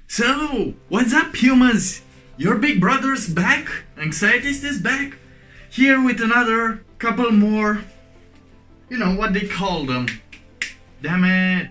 So, what's up, humans? Your big brother's back, Anxietist is back, here with another couple more, what they call them. Damn it.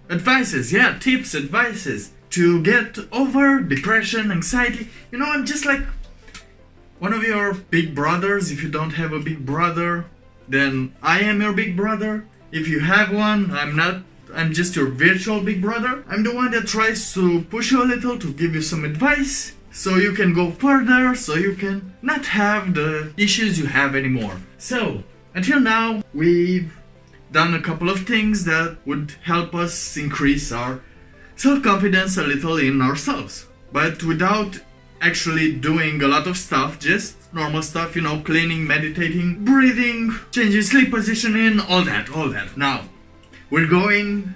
Advices, yeah, tips, advices to get over depression, anxiety. I'm just like one of your big brothers. If you don't have a big brother, then I am your big brother. If you have one, I'm just your virtual big brother. I'm the one that tries to push you a little, to give you some advice, so you can go further, so you can not have the issues you have anymore. So, until now, we've done a couple of things that would help us increase our self-confidence a little in ourselves. But without actually doing a lot of stuff, just normal stuff, cleaning, meditating, breathing, changing sleep positioning, all that. Now, we're going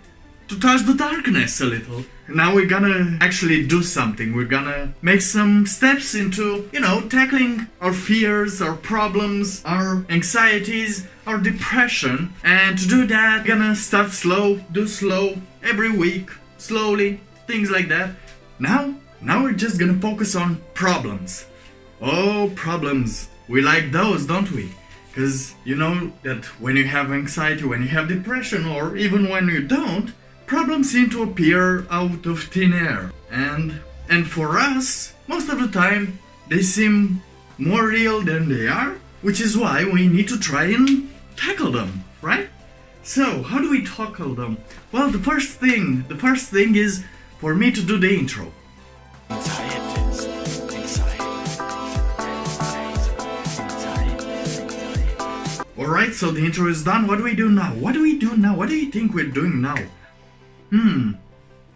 to touch the darkness a little. Now we're gonna actually do something. We're gonna make some steps into, tackling our fears, our problems, our anxieties, our depression. And to do that, we're gonna start slow, do slow, every week, slowly, things like that. Now we're just gonna focus on problems. Oh, problems. We like those, don't we? Because you know that when you have anxiety, when you have depression, or even when you don't, problems seem to appear out of thin air. And for us, most of the time, they seem more real than they are, which is why we need to try and tackle them, right? So, how do we tackle them? Well, the first thing is for me to do the intro. Alright, so the intro is done. What do we do now? What do you think we're doing now?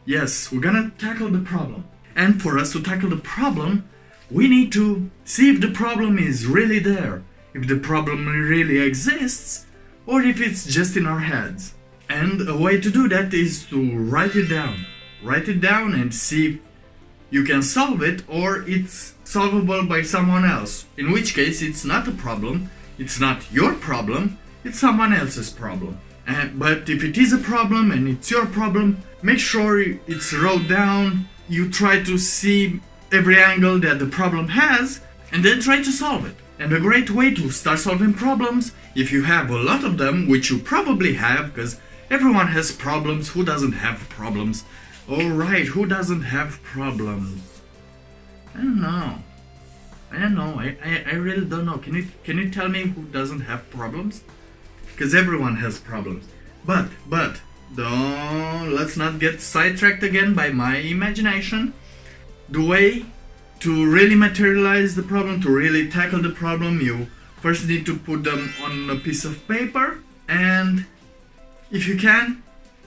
Yes, we're gonna tackle the problem. And for us to tackle the problem, we need to see if the problem is really there, if the problem really exists, or if it's just in our heads. And a way to do that is to write it down. Write it down and see if you can solve it, or it's solvable by someone else. In which case, it's not a problem. It's not your problem, it's someone else's problem. But if it is a problem and it's your problem, make sure it's wrote down. You try to see every angle that the problem has, and then try to solve it. And a great way to start solving problems, if you have a lot of them, which you probably have, because everyone has problems. Who doesn't have problems? Alright, who doesn't have problems? I don't know. I really don't know. Can you tell me who doesn't have problems? Because everyone has problems. But let's not get sidetracked again by my imagination. The way to really materialize the problem, to really tackle the problem, you first need to put them on a piece of paper, and if you can,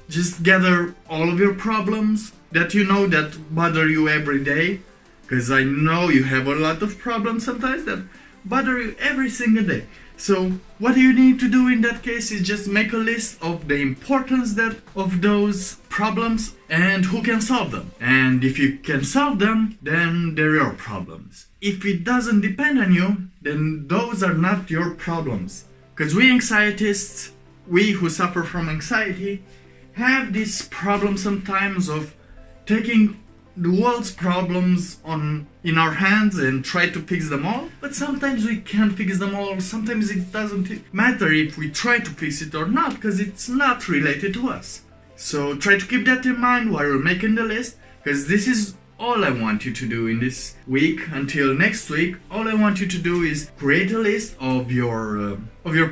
just gather all of your problems that that bother you every day. Because I know you have a lot of problems sometimes that bother you every single day. So what you need to do in that case is just make a list of the importance of those problems and who can solve them. And if you can solve them, then they're your problems. If it doesn't depend on you, then those are not your problems. Because we anxietists, we who suffer from anxiety, have this problem sometimes of taking the world's problems in our hands and try to fix them all, but sometimes we can't fix them all. Sometimes it doesn't matter if we try to fix it or not, because it's not related to us. So try to keep that in mind while you're making the list, because this is all I want you to do in this week. Until next week, all I want you to do is create a list of your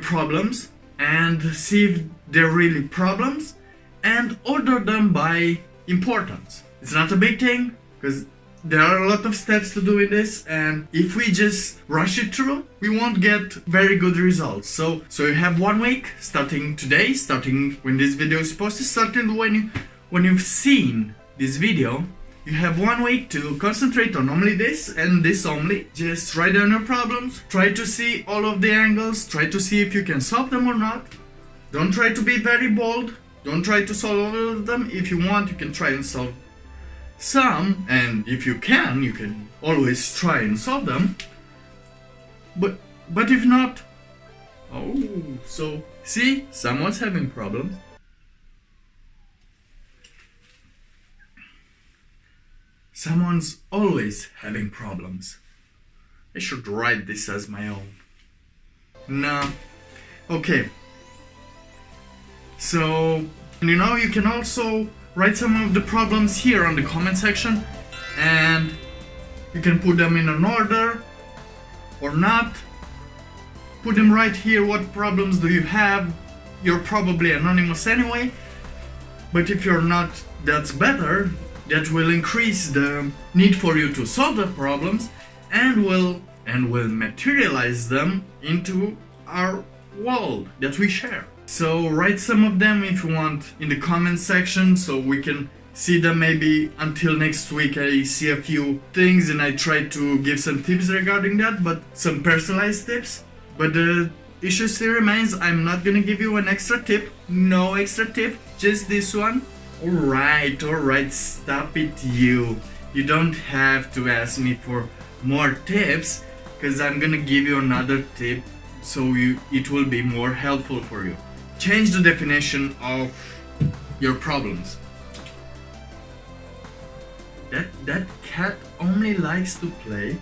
problems and see if they're really problems, and order them by importance. It's not a big thing, because there are a lot of steps to do in this, and if we just rush it through, we won't get very good results. So you have 1 week, starting today, starting when this video is posted, starting when you've seen this video. You have 1 week to concentrate on only this and this only. Just write down your problems, try to see all of the angles, try to see if you can solve them or not. Don't try to be very bold, don't try to solve all of them. If you want, you can try and solve some, and if you can always try and solve them. But if not, so see, someone's having problems. Someone's always having problems. I should write this as my own. No. Okay. So, you can also write some of the problems here on the comment section, and you can put them in an order or not. Put them right here. What problems do you have? You're probably anonymous anyway, but if you're not, that's better. That will increase the need for you to solve the problems and will materialize them into our world that we share. So write some of them if you want in the comment section so we can see them. Maybe until next week I see a few things and I try to give some tips regarding that, but some personalized tips. But the issue still remains, I'm not gonna give you an extra tip. No extra tip, just this one. Alright, stop it you. You don't have to ask me for more tips, because I'm gonna give you another tip so it will be more helpful for you. Change the definition of your problems. That cat only likes to play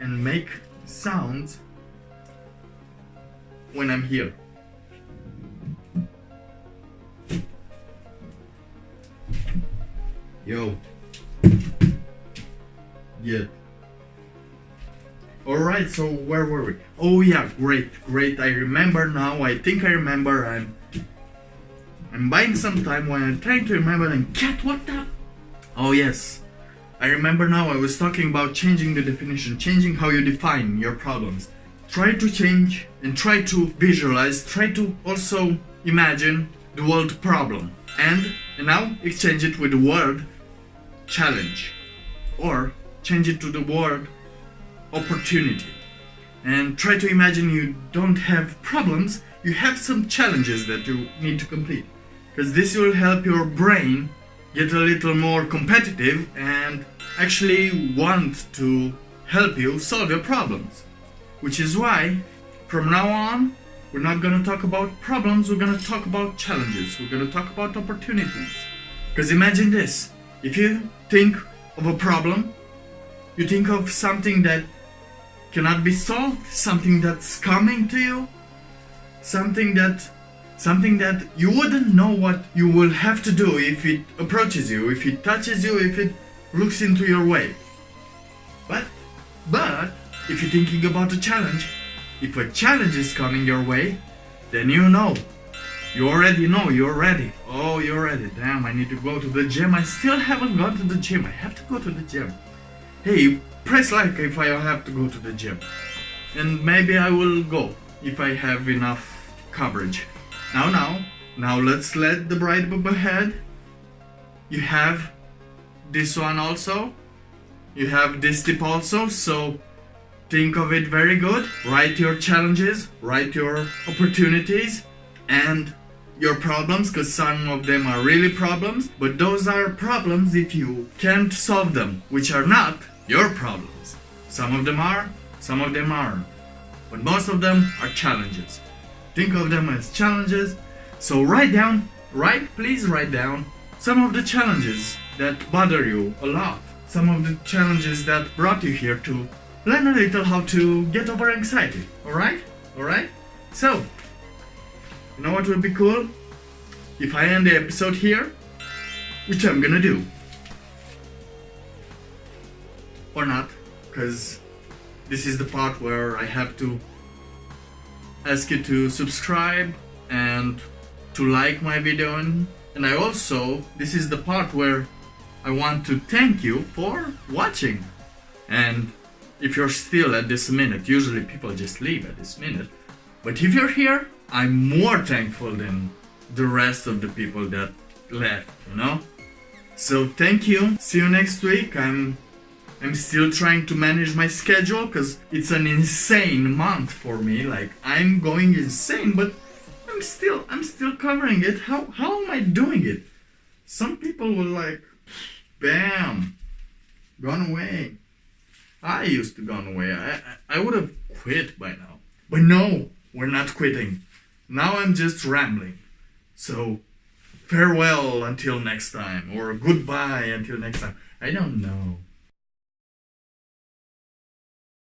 and make sounds when I'm here. Yo. Yeah. Alright, so where were we? Oh yeah, great. I remember now. I think I remember. I'm buying some time when I'm trying to remember. And cat, what the? Oh yes. I remember now. I was talking about changing the definition, changing how you define your problems. Try to change and try to visualize, try to also imagine the word problem. And now exchange it with the word challenge, or change it to the word opportunity, and try to imagine you don't have problems, you have some challenges that you need to complete, because this will help your brain get a little more competitive and actually want to help you solve your problems. Which is why from now on we're not gonna talk about problems, we're gonna talk about challenges, we're gonna talk about opportunities. Because imagine this, if you think of a problem, you think of something that cannot be solved, something that's coming to you, something that you wouldn't know what you will have to do if it approaches you, if it touches you, if it looks into your way. But if you're thinking about a challenge, if a challenge is coming your way, then you know. You already know, you're ready. Oh, you're ready. Damn, I need to go to the gym. I still haven't gone to the gym. I have to go to the gym. Hey, press like if I have to go to the gym. And maybe I will go if I have enough coverage. Now let's let the bride up ahead. You have this one also. You have this tip also, so think of it very good. Write your challenges, write your opportunities, and your problems, because some of them are really problems, but those are problems if you can't solve them, which are not your problems. Some of them are, some of them aren't, but most of them are challenges. Think of them as challenges. So please write down some of the challenges that bother you a lot, some of the challenges that brought you here to learn a little how to get over anxiety. Alright? So, you know what would be cool? If I end the episode here, which I'm gonna do. Or not, because this is the part where I have to ask you to subscribe and to like my video, and I also, this is the part where I want to thank you for watching. And if you're still at this minute, usually people just leave at this minute, but if you're here, I'm more thankful than the rest of the people that left, So thank you. See you next week. I'm still trying to manage my schedule because it's an insane month for me. Like, I'm going insane, but I'm still covering it. How am I doing it? Some people will like, bam, gone away. I used to gone away. I would have quit by now. But no, we're not quitting. Now I'm just rambling. So farewell until next time, or goodbye until next time. I don't know.